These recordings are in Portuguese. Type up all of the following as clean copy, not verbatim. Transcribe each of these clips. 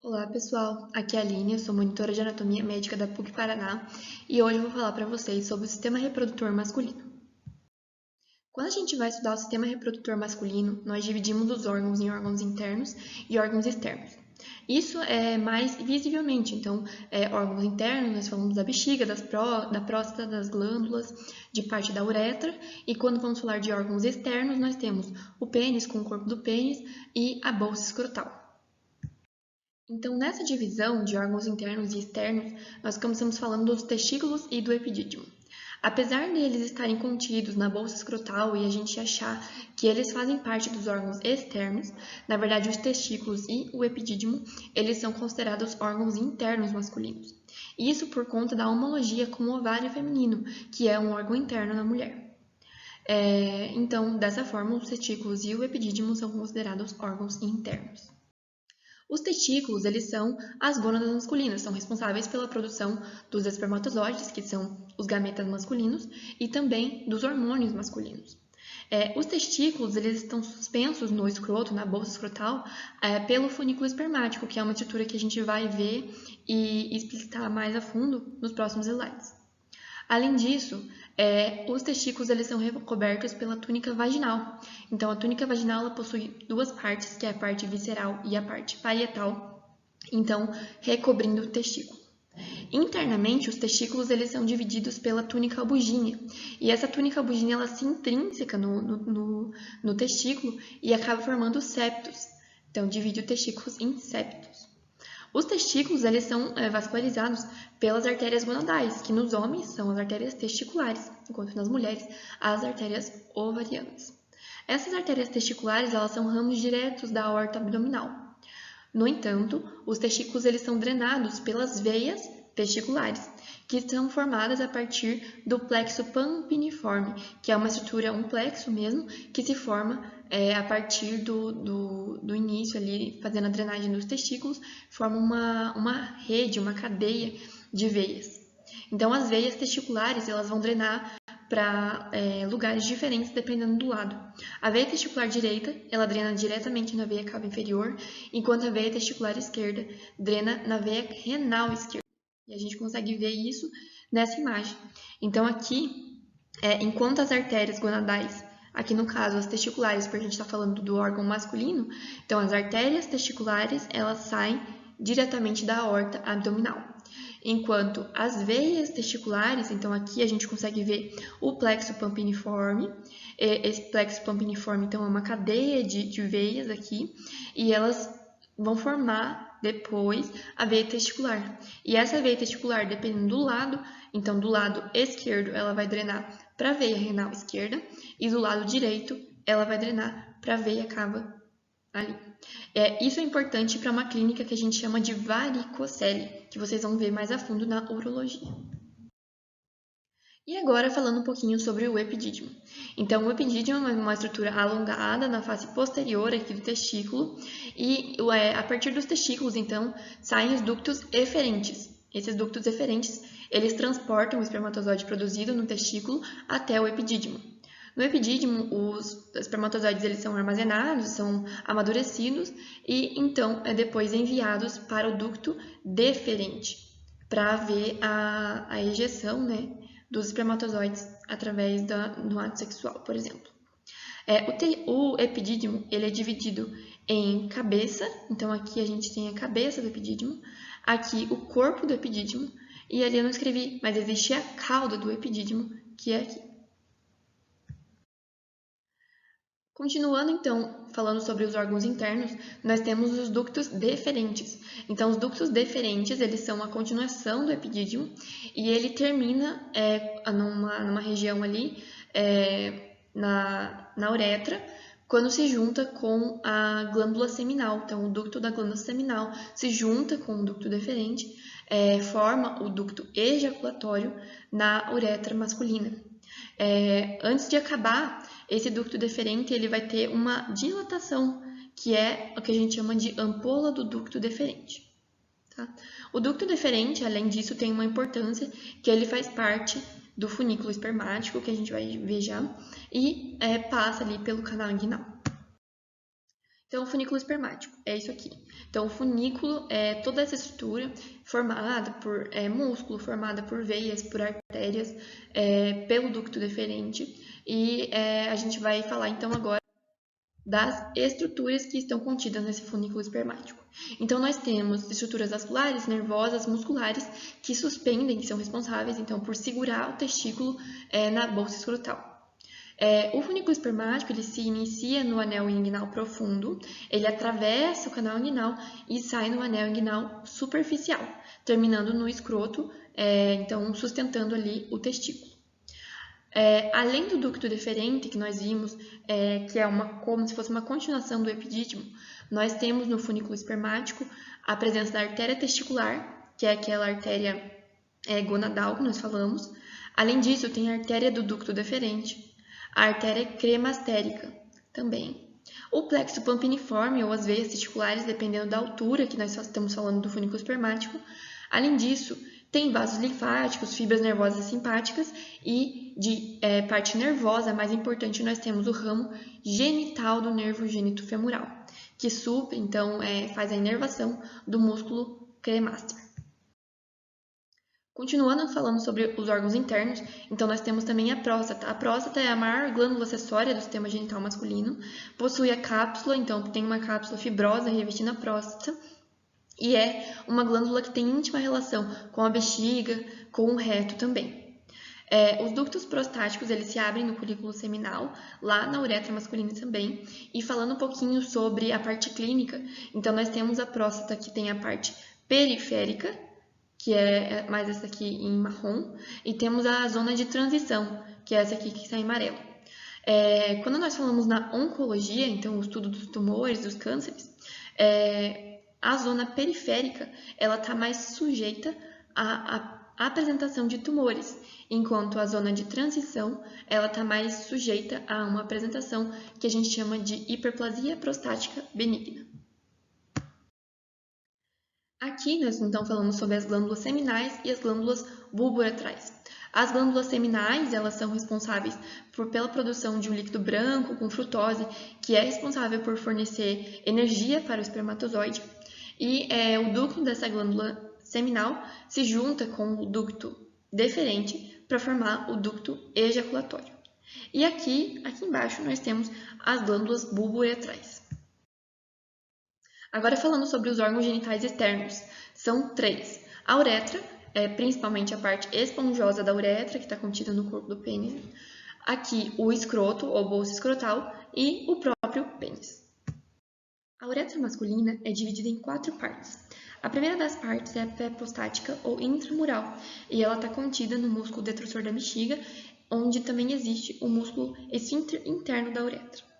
Olá pessoal, aqui é a Aline, eu sou monitora de anatomia médica da PUC Paraná e hoje eu vou falar para vocês sobre o sistema reprodutor masculino. Quando a gente vai estudar o sistema reprodutor masculino, nós dividimos os órgãos em órgãos internos e órgãos externos. Isso é mais visivelmente, então, órgãos internos, nós falamos da bexiga, da próstata, das glândulas, de parte da uretra, e quando vamos falar de órgãos externos, nós temos o pênis com o corpo do pênis e a bolsa escrotal. Então, nessa divisão de órgãos internos e externos, nós começamos falando dos testículos e do epidídimo. Apesar deles estarem contidos na bolsa escrotal e a gente achar que eles fazem parte dos órgãos externos, na verdade os testículos e o epidídimo, eles são considerados órgãos internos masculinos. Isso por conta da homologia com o ovário feminino, que é um órgão interno na mulher. Então, dessa forma, os testículos e o epidídimo são considerados órgãos internos. Os testículos, eles são as gônadas masculinas, são responsáveis pela produção dos espermatozoides, que são os gametas masculinos, e também dos hormônios masculinos. Os testículos, eles estão suspensos no escroto, na bolsa escrotal, pelo funículo espermático, que é uma estrutura que a gente vai ver e explicitar mais a fundo nos próximos slides. Além disso, os testículos eles são recobertos pela túnica vaginal. Então, a túnica vaginal ela possui duas partes, que é a parte visceral e a parte parietal, então recobrindo o testículo. Internamente, os testículos eles são divididos pela túnica albugínea, e essa túnica albugínea ela se intrínseca no testículo e acaba formando septos. Então, divide o testículo em septos. Os testículos eles são vascularizados pelas artérias gonadais, que nos homens são as artérias testiculares, enquanto nas mulheres as artérias ovarianas. Essas artérias testiculares elas são ramos diretos da aorta abdominal. No entanto, os testículos eles são drenados pelas veias testiculares, que são formadas a partir do plexo pampiniforme, que é uma estrutura, um plexo mesmo, que se forma a partir do início ali, fazendo a drenagem dos testículos, forma uma rede, uma cadeia de veias. Então, as veias testiculares elas vão drenar para lugares diferentes dependendo do lado. A veia testicular direita, ela drena diretamente na veia cava inferior, enquanto a veia testicular esquerda drena na veia renal esquerda. E a gente consegue ver isso nessa imagem. Então, aqui, enquanto as artérias gonadais, aqui no caso as testiculares, porque a gente está falando do órgão masculino, então as artérias testiculares, elas saem diretamente da aorta abdominal. Enquanto as veias testiculares, então aqui a gente consegue ver o plexo pampiniforme. Esse plexo pampiniforme, então, é uma cadeia de veias aqui, e elas vão formar depois a veia testicular. E essa veia testicular, dependendo do lado, então do lado esquerdo ela vai drenar para a veia renal esquerda, e do lado direito ela vai drenar para a veia cava ali. Isso é importante para uma clínica que a gente chama de varicocele, que vocês vão ver mais a fundo na urologia. E agora falando um pouquinho sobre o epidídimo. Então, o epidídimo é uma estrutura alongada na face posterior aqui do testículo e a partir dos testículos, então, saem os ductos eferentes. Esses ductos eferentes, eles transportam o espermatozoide produzido no testículo até o epidídimo. No epidídimo, os espermatozoides eles são armazenados, são amadurecidos e então depois enviados para o ducto deferente para ver a ejeção, né, dos espermatozoides através do ato sexual, por exemplo. O epidídimo ele é dividido em cabeça, então aqui a gente tem a cabeça do epidídimo, aqui o corpo do epidídimo, e ali eu não escrevi, mas existe a cauda do epidídimo, que é aqui. Continuando, então, falando sobre os órgãos internos, nós temos os ductos deferentes. Então, os ductos deferentes, eles são a continuação do epidídimo e ele termina numa região ali, na uretra, quando se junta com a glândula seminal. Então, o ducto da glândula seminal se junta com o ducto deferente, forma o ducto ejaculatório na uretra masculina. Antes de acabar, esse ducto deferente ele vai ter uma dilatação, que é o que a gente chama de ampola do ducto deferente. Tá? O ducto deferente, além disso, tem uma importância, que ele faz parte do funículo espermático, que a gente vai ver já, e passa ali pelo canal inguinal. Então, o funículo espermático é isso aqui. Então, o funículo é toda essa estrutura formada por músculo, formada por veias, por artérias, pelo ducto deferente. E a gente vai falar então agora das estruturas que estão contidas nesse funículo espermático. Então, nós temos estruturas vasculares, nervosas, musculares, que suspendem, que são responsáveis então por segurar o testículo na bolsa escrotal. O funículo espermático ele se inicia no anel inguinal profundo, ele atravessa o canal inguinal e sai no anel inguinal superficial, terminando no escroto, então sustentando ali o testículo. Além do ducto deferente, que nós vimos, que é como se fosse uma continuação do epidídimo, nós temos no funículo espermático a presença da artéria testicular, que é aquela artéria gonadal que nós falamos. Além disso, tem a artéria do ducto deferente, a artéria cremastérica também. O plexo pampiniforme ou as veias testiculares, dependendo da altura que nós estamos falando do funículo espermático. Além disso, tem vasos linfáticos, fibras nervosas simpáticas e de parte nervosa, mais importante, nós temos o ramo genital do nervo gênito-femoral, que então faz a inervação do músculo cremaster. Continuando falando sobre os órgãos internos, então nós temos também a próstata. A próstata é a maior glândula acessória do sistema genital masculino, possui a cápsula, então tem uma cápsula fibrosa revestindo a próstata, e é uma glândula que tem íntima relação com a bexiga, com o reto também. Os ductos prostáticos eles se abrem no folículo seminal, lá na uretra masculina também. E falando um pouquinho sobre a parte clínica, então nós temos a próstata que tem a parte periférica, que é mais essa aqui em marrom, e temos a zona de transição, que é essa aqui que está em amarelo. Quando nós falamos na oncologia, então o estudo dos tumores, dos cânceres, a zona periférica ela está mais sujeita à apresentação de tumores, enquanto a zona de transição ela está mais sujeita a uma apresentação que a gente chama de hiperplasia prostática benigna. Aqui nós então falamos sobre as glândulas seminais e as glândulas bulboretrais. As glândulas seminais elas são responsáveis pela produção de um líquido branco com frutose, que é responsável por fornecer energia para o espermatozoide. E o ducto dessa glândula seminal se junta com o ducto deferente para formar o ducto ejaculatório. E aqui embaixo nós temos as glândulas bulboretrais. Agora falando sobre os órgãos genitais externos, são 3. A uretra, principalmente a parte esponjosa da uretra, que está contida no corpo do pênis. Aqui o escroto, ou bolsa escrotal, e o próprio pênis. A uretra masculina é dividida em 4 partes. A primeira das partes é a pré-prostática, ou intramural, e ela está contida no músculo detrusor da bexiga, onde também existe o músculo esfíncter interno da uretra.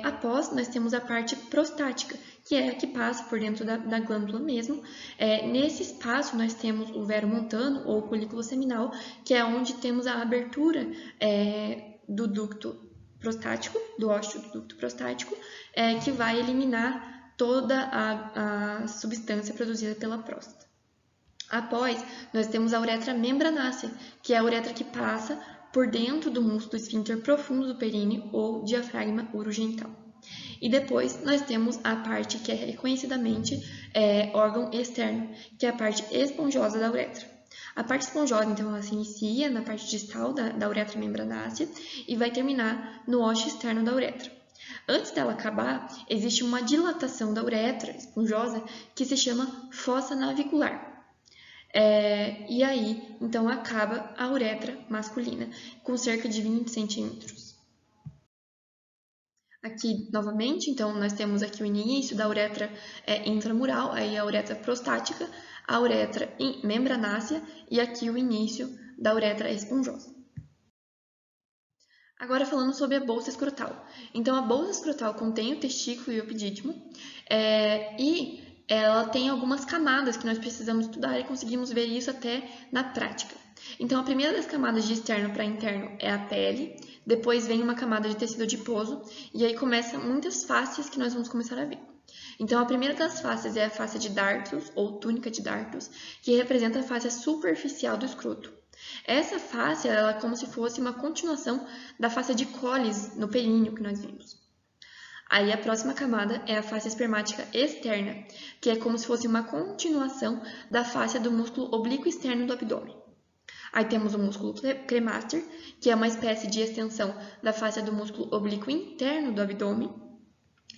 Após, nós temos a parte prostática, que é a que passa por dentro da glândula mesmo. Nesse espaço, nós temos o vero montano, ou folículo seminal, que é onde temos a abertura do ducto prostático, do ósseo do ducto prostático, que vai eliminar toda a substância produzida pela próstata. Após, nós temos a uretra membranácea, que é a uretra que passa por dentro do músculo esfíncter profundo do períneo ou diafragma urogenital. E depois nós temos a parte que é reconhecidamente órgão externo, que é a parte esponjosa da uretra. A parte esponjosa, então, ela se inicia na parte distal da uretra membranácea e vai terminar no ósseo externo da uretra. Antes dela acabar, existe uma dilatação da uretra esponjosa que se chama fossa navicular. E aí, então, acaba a uretra masculina, com cerca de 20 centímetros. Aqui, novamente, então, nós temos aqui o início da uretra intramural, aí a uretra prostática, a uretra membranácea e aqui o início da uretra esponjosa. Agora falando sobre a bolsa escrotal. Então, a bolsa escrotal contém o testículo e o epidídimo, e ela tem algumas camadas que nós precisamos estudar e conseguimos ver isso até na prática. Então, a primeira das camadas de externo para interno é a pele, depois vem uma camada de tecido adiposo, e aí começam muitas fáscias que nós vamos começar a ver. Então, a primeira das fáscias é a fáscia de Dartus, ou túnica de Dartus, que representa a fáscia superficial do escroto. Essa fáscia ela é como se fosse uma continuação da fáscia de Colles no períneo que nós vimos. Aí a próxima camada é a face espermática externa, que é como se fosse uma continuação da face do músculo oblíquo externo do abdômen. Aí temos o músculo cremaster, que é uma espécie de extensão da face do músculo oblíquo interno do abdômen.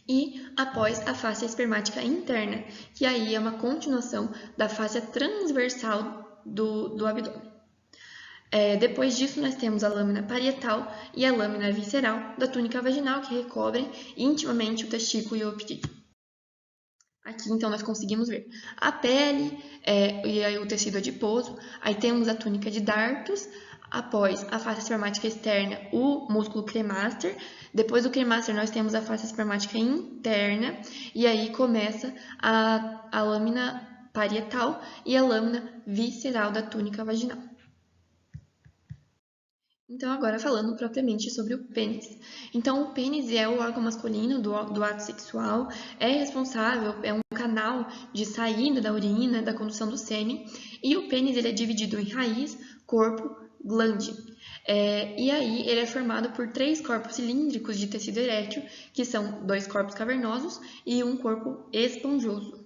E após a face espermática interna, que aí é uma continuação da face transversal do abdômen. Depois disso, nós temos a lâmina parietal e a lâmina visceral da túnica vaginal, que recobrem intimamente o testículo e o epitídeo. Aqui, então, nós conseguimos ver a pele e aí o tecido adiposo. Aí temos a túnica de Dartus. Após a face espermática externa, o músculo cremaster. Depois do cremaster, nós temos a face espermática interna. E aí começa a lâmina parietal e a lâmina visceral da túnica vaginal. Então, agora falando propriamente sobre o pênis. Então, o pênis é o órgão masculino do ato sexual, é responsável, é um canal de saída da urina, da condução do sêmen, e o pênis ele é dividido em raiz, corpo, glande. E aí ele é formado por 3 corpos cilíndricos de tecido erétil, que são 2 corpos cavernosos e um corpo esponjoso.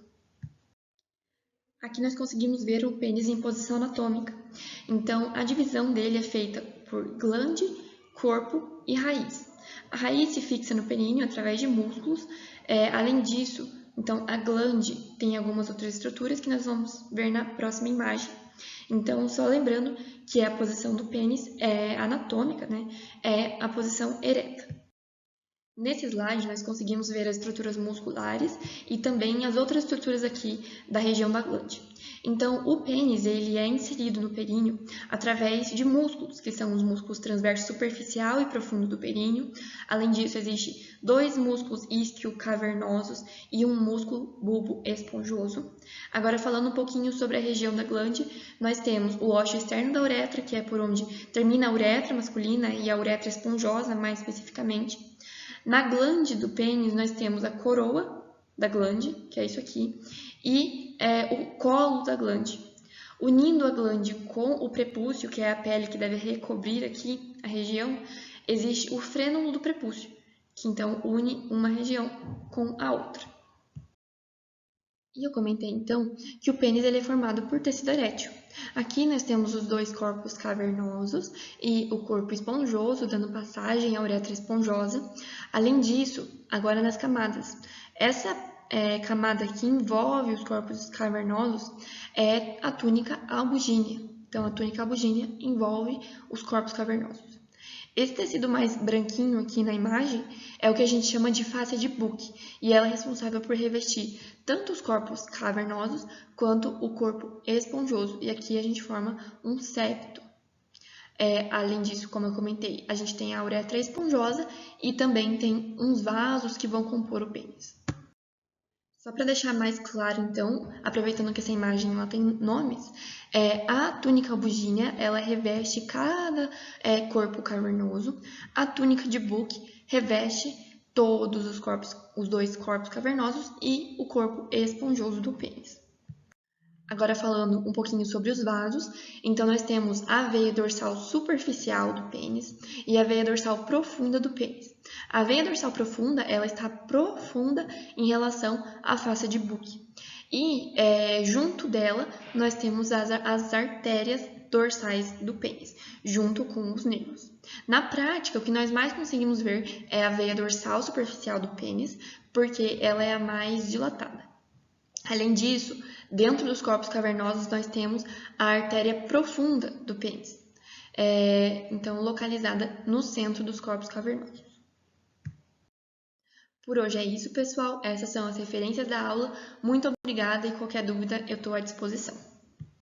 Aqui nós conseguimos ver o pênis em posição anatômica. Então, a divisão dele é feita por glande, corpo e raiz. A raiz se fixa no períneo através de músculos. Além disso, então, a glande tem algumas outras estruturas que nós vamos ver na próxima imagem. Então, só lembrando que a posição do pênis é anatômica, né? É a posição ereta. Nesse slide, nós conseguimos ver as estruturas musculares e também as outras estruturas aqui da região da glande. Então, o pênis ele é inserido no períneo através de músculos, que são os músculos transverso superficial e profundo do períneo. Além disso, existem 2 músculos isquio-cavernosos e um músculo bulbo esponjoso. Agora, falando um pouquinho sobre a região da glande, nós temos o ósseo externo da uretra, que é por onde termina a uretra masculina e a uretra esponjosa, mais especificamente. Na glande do pênis, nós temos a coroa da glande, que é isso aqui, e o colo da glande. Unindo a glande com o prepúcio, que é a pele que deve recobrir aqui a região, existe o frênulo do prepúcio, que então une uma região com a outra. E eu comentei então que o pênis ele é formado por tecido erétil. Aqui nós temos os 2 corpos cavernosos e o corpo esponjoso, dando passagem à uretra esponjosa. Além disso, agora nas camadas. Essa camada que envolve os corpos cavernosos é a túnica albugínea. Então, a túnica albugínea envolve os corpos cavernosos. Esse tecido mais branquinho aqui na imagem é o que a gente chama de face de Buck, e ela é responsável por revestir tanto os corpos cavernosos quanto o corpo esponjoso, e aqui a gente forma um septo. Além disso, como eu comentei, a gente tem a uretra esponjosa e também tem uns vasos que vão compor o pênis. Só para deixar mais claro, então, aproveitando que essa imagem ela tem nomes, a túnica albugínea ela reveste cada corpo cavernoso. A túnica de Buck reveste todos os corpos, os 2 corpos cavernosos e o corpo esponjoso do pênis. Agora falando um pouquinho sobre os vasos, então nós temos a veia dorsal superficial do pênis e a veia dorsal profunda do pênis. A veia dorsal profunda, ela está profunda em relação à face de Buck. E junto dela, nós temos as artérias dorsais do pênis, junto com os nervos. Na prática, o que nós mais conseguimos ver é a veia dorsal superficial do pênis, porque ela é a mais dilatada. Além disso, dentro dos corpos cavernosos, nós temos a artéria profunda do pênis, então localizada no centro dos corpos cavernosos. Por hoje é isso, pessoal. Essas são as referências da aula. Muito obrigada e qualquer dúvida eu estou à disposição.